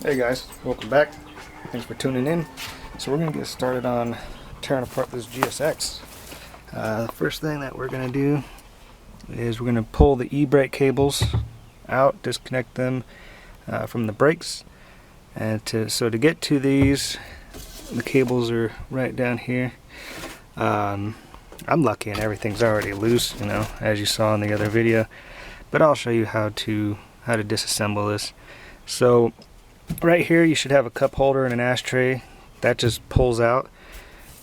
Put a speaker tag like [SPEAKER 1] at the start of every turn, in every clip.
[SPEAKER 1] Hey guys, welcome back. Thanks for tuning in. So we're going to get started on tearing apart this GSX. The first thing that we're going to do is we're going to pull the e-brake cables out, disconnect them from the brakes. And to get to these, the cables are right down here. I'm lucky and everything's already loose, you know, as you saw in the other video. But I'll show you how to disassemble this. So right here you should have a cup holder and an ashtray that just pulls out,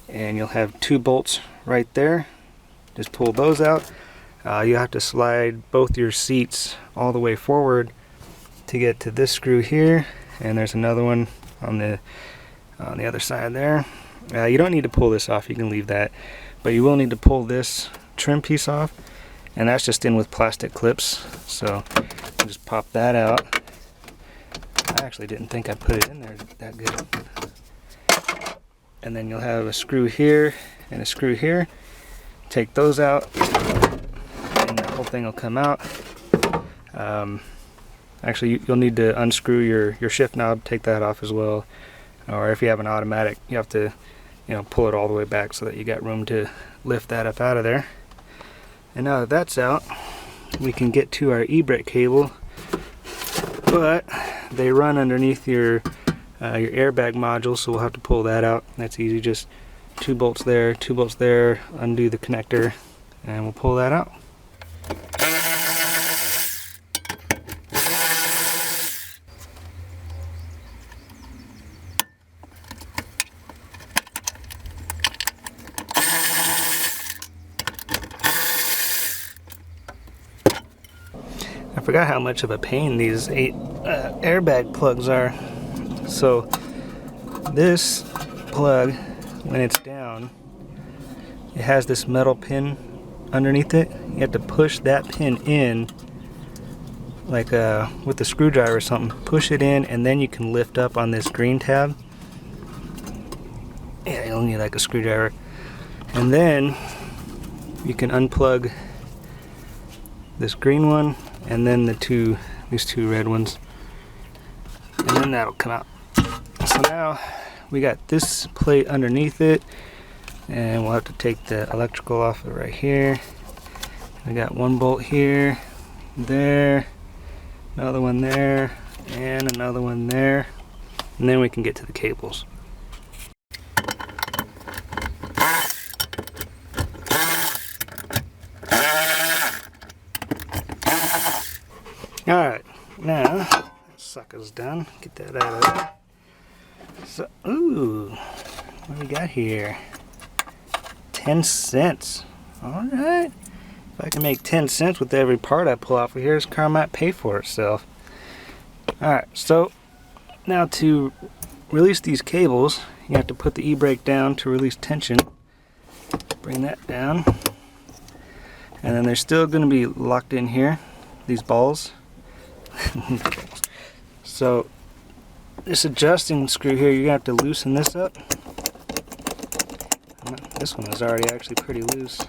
[SPEAKER 1] and you'll have two bolts right there. Just pull those out. You have to slide both your seats all the way forward to get to this screw here, and there's another one on the other side there. You don't need to pull this off, you can leave that, but you will need to pull this trim piece off, and that's just in with plastic clips. So just pop that out. I actually didn't think I put it in there that good. And then you'll have a screw here and a screw here. Take those out and the whole thing will come out. Actually, you'll need to unscrew your shift knob, take that off as well. Or if you have an automatic, you have to, you know, pull it all the way back so that you got room to lift that up out of there. And now that that's out, we can get to our e-brake cable. But they run underneath your airbag module, so we'll have to pull that out. That's easy, just two bolts there, undo the connector, and we'll pull that out. I forgot how much of a pain these airbag plugs are. So this plug, when it's down, it has this metal pin underneath it. You have to push that pin in, like with a screwdriver or something. Push it in, and then you can lift up on this green tab. Yeah, you'll need like a screwdriver. And then you can unplug this green one, and then these two red ones, and then that'll come out. So now we got this plate underneath it, and we'll have to take the electrical off of right here. We got one bolt here, there, another one there, and another one there, and then we can get to the cables. Alright, now that sucker's done. Get that out of there. So, ooh, what do we got here? 10 cents. Alright. If I can make 10 cents with every part I pull off of here, this car might pay for itself. Alright, so now to release these cables, you have to put the e-brake down to release tension. Bring that down. And then they're still going to be locked in here, these balls. So this adjusting screw here, you're going to have to loosen this up. This one is already actually pretty loose.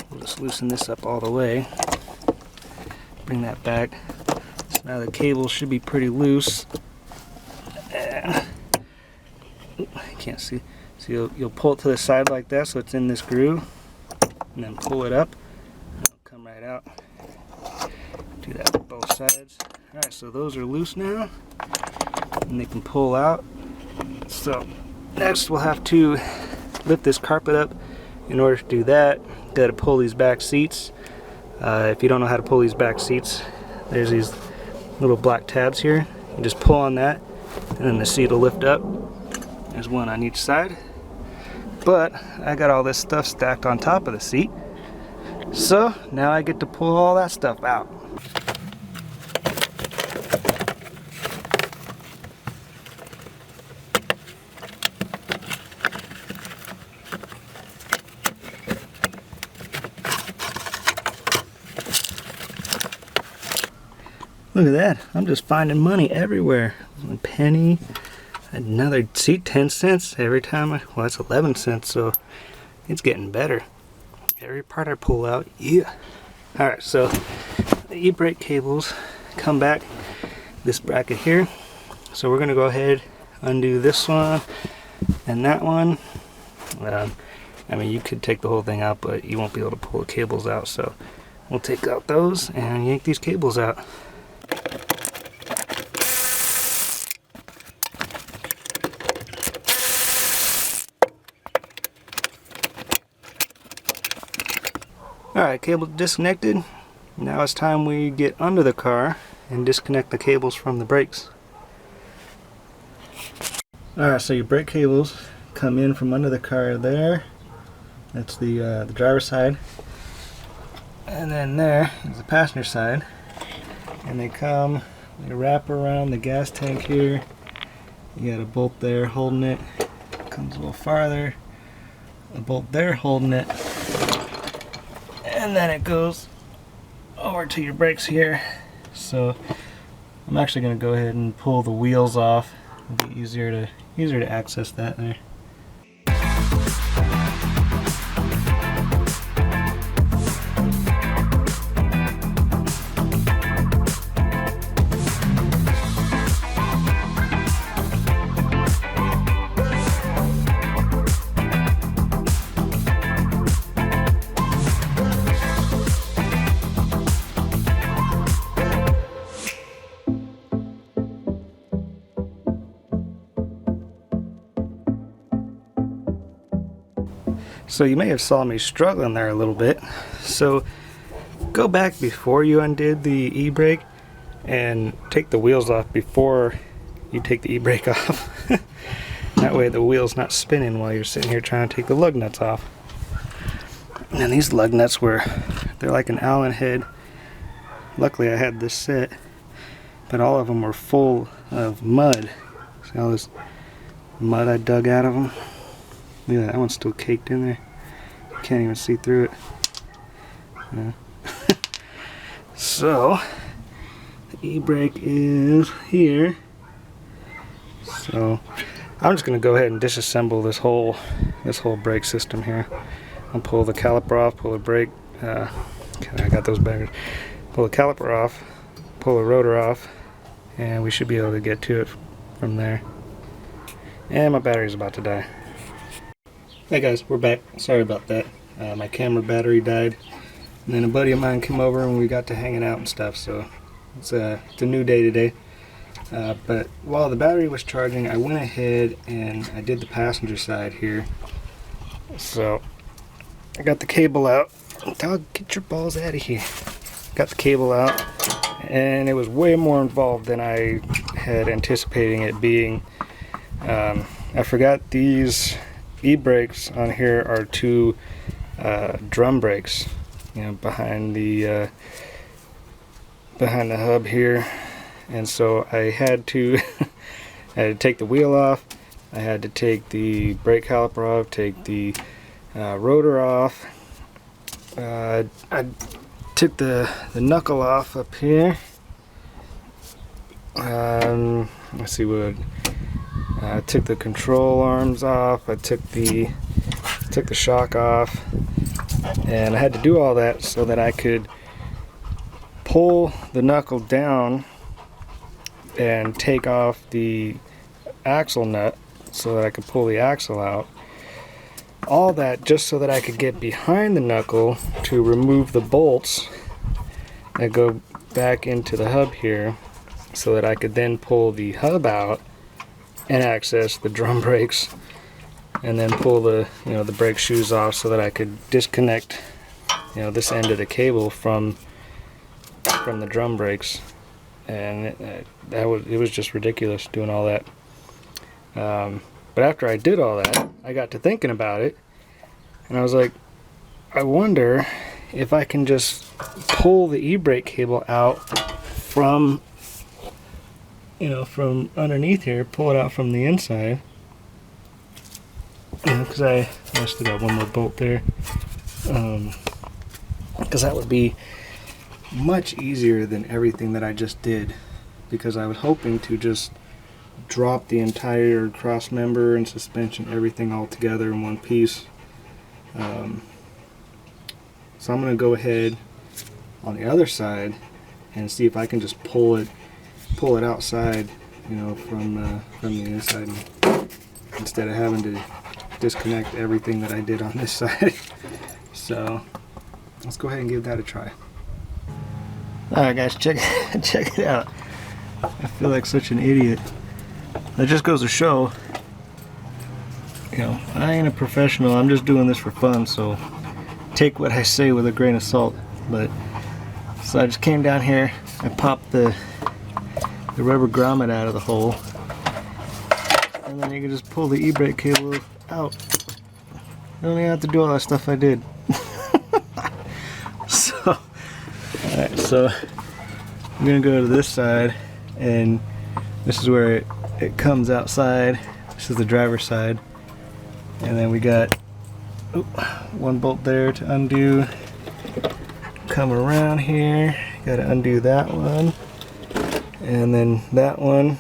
[SPEAKER 1] We'll just loosen this up all the way. Bring that back. So now the cable should be pretty loose. I can't see. So you'll pull it to the side like that so it's in this groove. And then pull it up. It'll come right out. Do that with both sides. Alright, so those are loose now, and they can pull out. So next we'll have to lift this carpet up. In order to do that, you got to pull these back seats. If you don't know how to pull these back seats, there's these little black tabs here. You just pull on that, and then the seat will lift up. There's one on each side. But I got all this stuff stacked on top of the seat, so now I get to pull all that stuff out. Look at that, I'm just finding money everywhere. A penny, another seat, 10 cents every time well, that's 11 cents, so it's getting better. Every part I pull out, yeah. Alright, so the e-brake cables come back this bracket here. So we're gonna go ahead, undo this one and that one. I mean, you could take the whole thing out, but you won't be able to pull the cables out. So we'll take out those and yank these cables out. Alright, cable disconnected. Now it's time we get under the car and disconnect the cables from the brakes. Alright, so your brake cables come in from under the car there. That's the driver's side. And then there is the passenger side. And they wrap around the gas tank here. You got a bolt there holding it. Comes a little farther. A bolt there holding it. And then it goes over to your brakes here. So I'm actually going to go ahead and pull the wheels off. It'll be easier to access that there. So you may have saw me struggling there a little bit. So go back before you undid the e-brake and take the wheels off before you take the e-brake off. That way the wheel's not spinning while you're sitting here trying to take the lug nuts off. And these lug nuts they're like an Allen head. Luckily I had this set, but all of them were full of mud. See all this mud I dug out of them? Look at that one's still caked in there. Can't even see through it. Yeah. So the e-brake is here. So I'm just gonna go ahead and disassemble this whole brake system here. I'll pull the caliper off, pull the brake. I got those bangers. Pull the caliper off, pull the rotor off, and we should be able to get to it from there. And my battery's about to die. Hey guys, we're back. Sorry about that. My camera battery died, and then a buddy of mine came over and we got to hanging out and stuff. So it's a new day today. But while the battery was charging, I went ahead and I did the passenger side here. So I got the cable out. Dog, get your balls out of here. Got the cable out, and it was way more involved than I had anticipating it being. I forgot these e-brakes on here are two drum brakes, you know, behind the hub here, and so I had to take the wheel off. I had to take the brake caliper off, take the rotor off. I took the knuckle off up here. Let's see what. I took the control arms off. I took the shock off, and I had to do all that so that I could pull the knuckle down and take off the axle nut so that I could pull the axle out. All that just so that I could get behind the knuckle to remove the bolts that go back into the hub here, so that I could then pull the hub out and access the drum brakes, and then pull the the brake shoes off so that I could disconnect this end of the cable from the drum brakes. And it was just ridiculous doing all that. But after I did all that, I got to thinking about it, and I was like, I wonder if I can just pull the e-brake cable out from from underneath here, pull it out from the inside, because I still got one more bolt there, because that would be much easier than everything that I just did, because I was hoping to just drop the entire cross member and suspension, everything all together in one piece. So I'm going to go ahead on the other side and see if I can just pull it outside, you know, from the inside, instead of having to disconnect everything that I did on this side. So let's go ahead and give that a try. Alright guys, check it out. I feel like such an idiot. That just goes to show, you know, I ain't a professional. I'm just doing this for fun, so take what I say with a grain of salt. But so I just came down here, I popped the rubber grommet out of the hole, and then you can just pull the e-brake cable out. You don't even have to do all that stuff I did. So, alright, so I'm gonna go to this side, and this is where it comes outside. This is the driver's side, and then we got one bolt there to undo. Come around here, gotta undo that one, and then that one.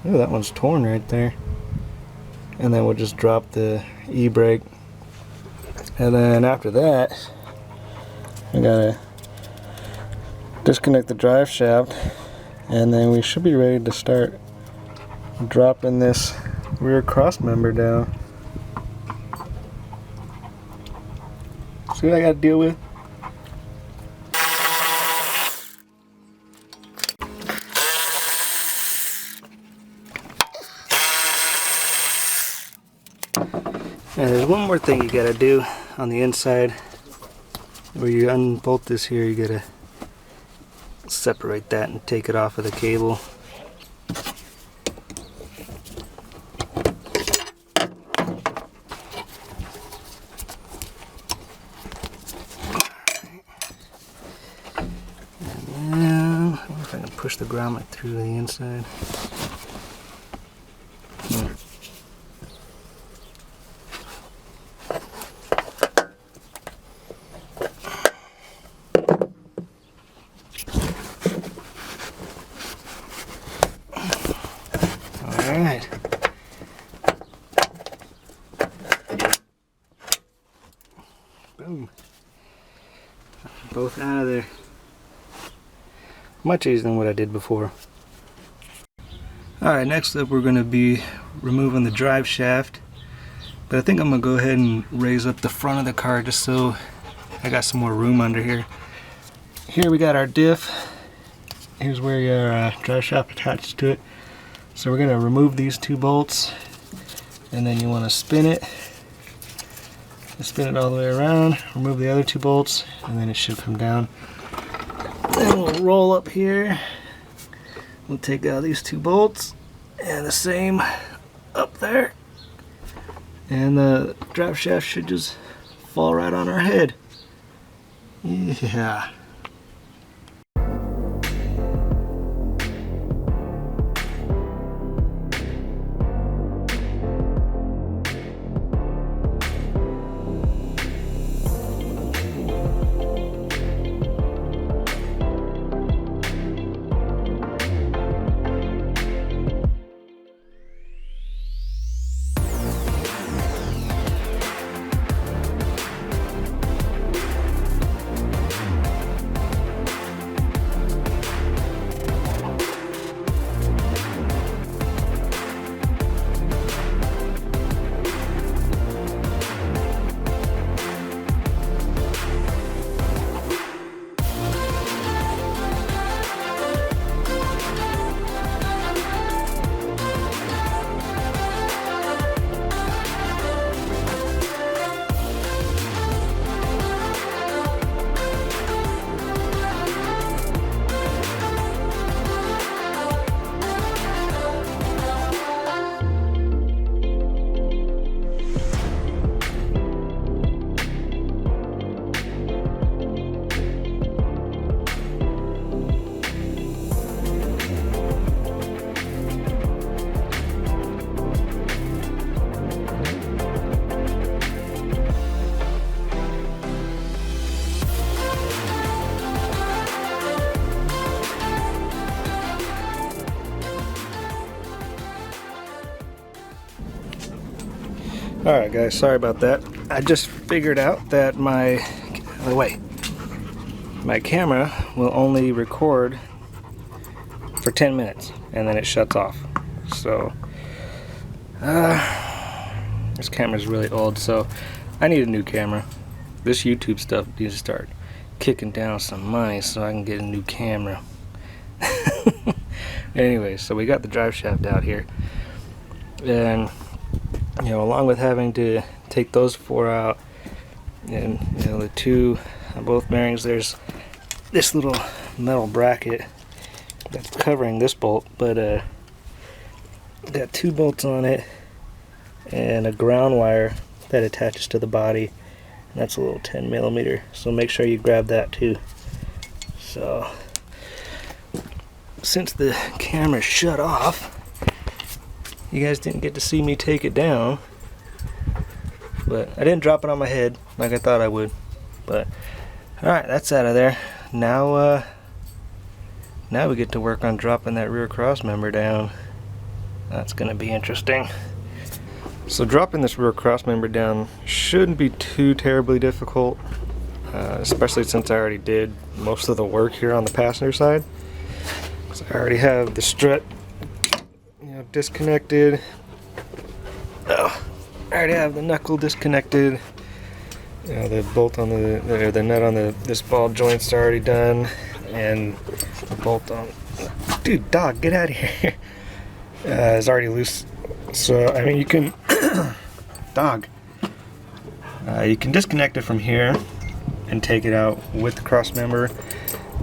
[SPEAKER 1] Oh, that one's torn right there. And then we'll just drop the e-brake, and then after that I gotta disconnect the drive shaft, and then we should be ready to start dropping this rear cross member down. See what I gotta deal with? And there's one more thing you gotta do on the inside. Where you unbolt this here, you gotta separate that and take it off of the cable. And then, I wonder if I can push the grommet through the inside. Alright. Boom. Both out of there. Much easier than what I did before. Alright, next up we're going to be removing the drive shaft. But I think I'm going to go ahead and raise up the front of the car just so I got some more room under here. Here we got our diff. Here's where your drive shaft attached to it. So we're going to remove these two bolts, and then you want to spin it. Spin it all the way around, remove the other two bolts, and then it should come down. Then we'll roll up here. We'll take out these two bolts, and the same up there. And the drive shaft should just fall right on our head. Yeah. Alright guys, sorry about that. I just figured out that my, out of the way, my camera will only record for 10 minutes and then it shuts off. So this camera's really old, so I need a new camera. This YouTube stuff needs to start kicking down some money so I can get a new camera. Anyway, so we got the drive shaft out here, and you know, along with having to take those 4 out, and you know, the 2 on both bearings, there's this little metal bracket that's covering this bolt, but got 2 bolts on it and a ground wire that attaches to the body, and that's a little 10mm, so make sure you grab that too. So since the camera shut off, you guys didn't get to see me take it down, but I didn't drop it on my head like I thought I would. But alright, that's out of there. Now now we get to work on dropping that rear cross member down. That's gonna be interesting. So dropping this rear cross member down shouldn't be too terribly difficult, especially since I already did most of the work here on the passenger side. So I already have the strut, you know, disconnected. Oh, I already have the knuckle disconnected. You know, the bolt on the nut on this ball joint's already done, and the bolt on, dude, dog, get out of here, is already loose. So I mean, you can dog, you can disconnect it from here and take it out with the cross member.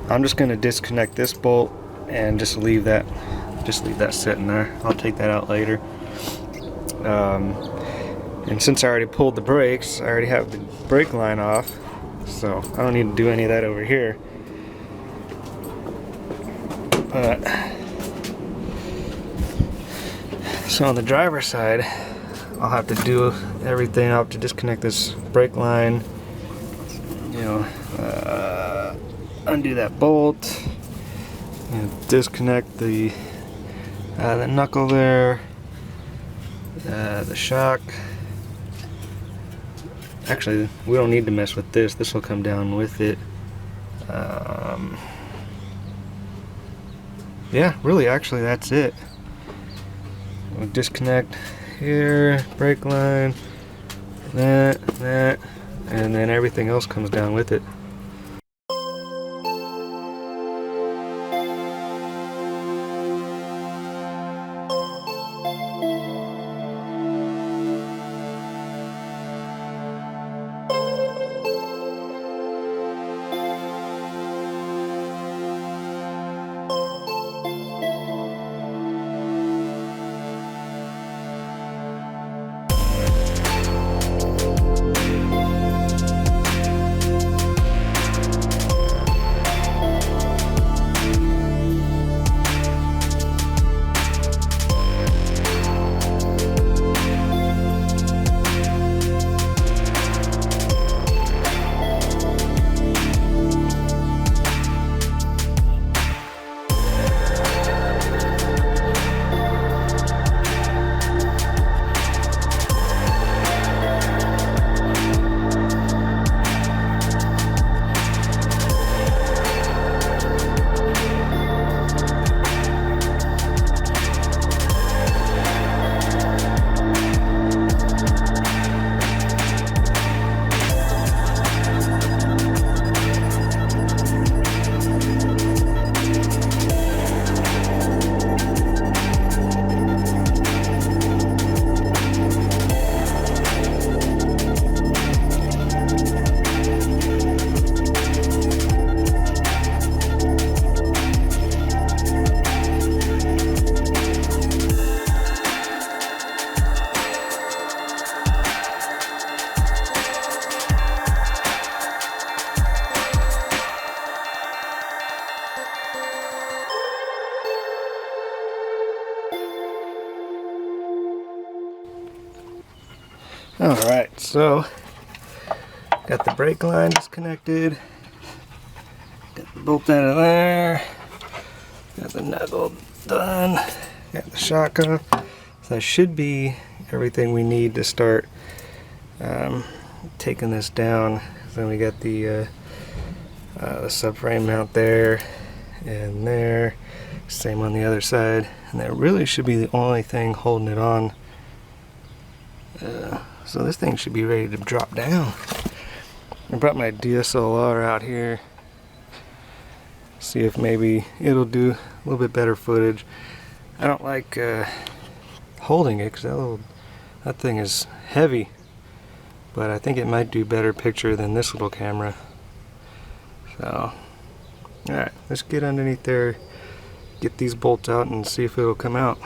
[SPEAKER 1] I'm just going to disconnect this bolt and just leave that sitting there. I'll take that out later. And since I already pulled the brakes, I already have the brake line off, so I don't need to do any of that over here. So on the driver's side, I'll have to do everything. I'll have to disconnect this brake line, you know, undo that bolt, and disconnect the knuckle there, the shock. Actually, we don't need to mess with this. This will come down with it. Yeah, really, actually, that's it. We'll disconnect here, brake line, that, and then everything else comes down with it. Alright, so got the brake line disconnected, got the bolt out of there, got the knuckle done, got the shock off. So that should be everything we need to start taking this down. Then we got the The subframe mount there and there, same on the other side, and that really should be the only thing holding it on. So this thing should be ready to drop down. I brought my DSLR out here, see if maybe it'll do a little bit better footage. I don't like holding it because that thing is heavy, but I think it might do better picture than this little camera. So, alright, let's get underneath there, get these bolts out and see if it'll come out.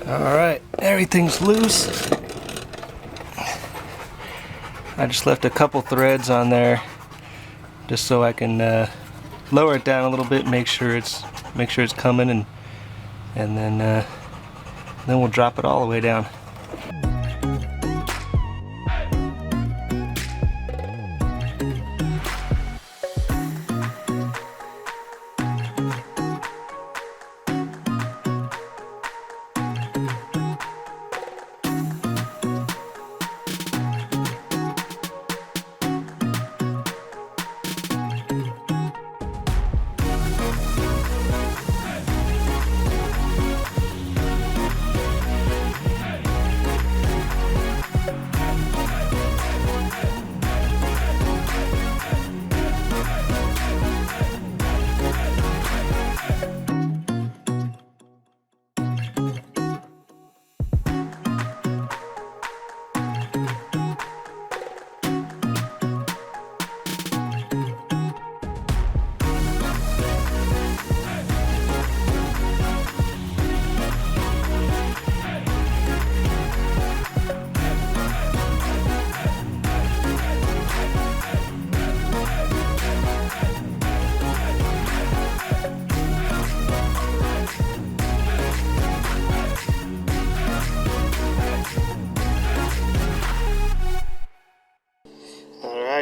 [SPEAKER 1] Alright, everything's loose. I just left a couple threads on there just so I can lower it down a little bit, make sure it's coming, and then we'll drop it all the way down.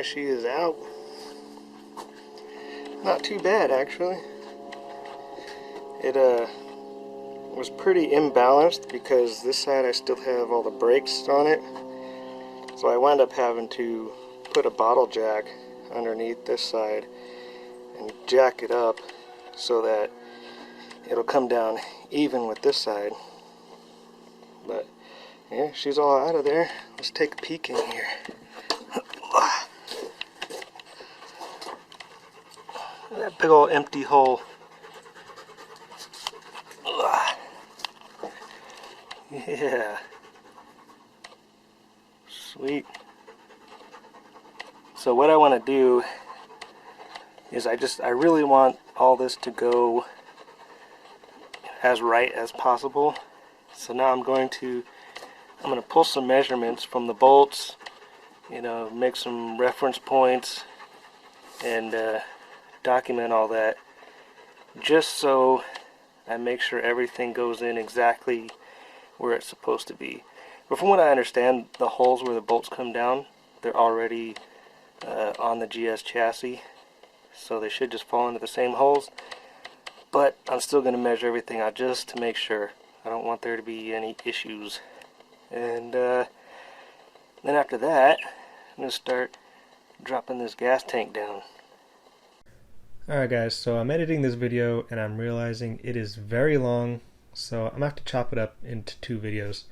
[SPEAKER 1] She is out. Not too bad, actually. It was pretty imbalanced because this side I still have all the brakes on it, so I wound up having to put a bottle jack underneath this side and jack it up so that it'll come down even with this side. But yeah, she's all out of there. Let's take a peek in here. That big old empty hole. Yeah. Sweet. So what I want to do is I really want all this to go as right as possible. So now I'm going to pull some measurements from the bolts you know, make some reference points and document all that, just so I make sure everything goes in exactly where it's supposed to be. But from what I understand, the holes where the bolts come down, they're already on the GS chassis, so they should just fall into the same holes. But I'm still going to measure everything out just to make sure. I don't want there to be any issues. And then after that, I'm going to start dropping this gas tank down. Alright guys, so I'm editing this video and I'm realizing it is very long, so I'm going to have to chop it up into 2 videos,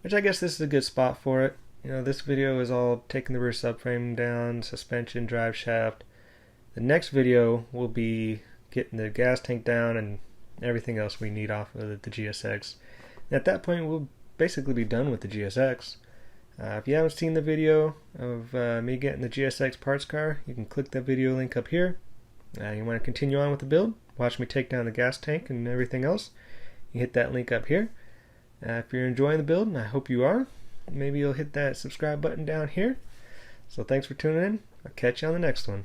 [SPEAKER 1] which I guess this is a good spot for it. You know, this video is all taking the rear subframe down, suspension, drive shaft. The next video will be getting the gas tank down and everything else we need off of the GSX. And at that point we'll basically be done with the GSX. If you haven't seen the video of me getting the GSX parts car, you can click that video link up here. You want to continue on with the build, watch me take down the gas tank and everything else, you hit that link up here. If you're enjoying the build, and I hope you are, maybe you'll hit that subscribe button down here. So thanks for tuning in. I'll catch you on the next one.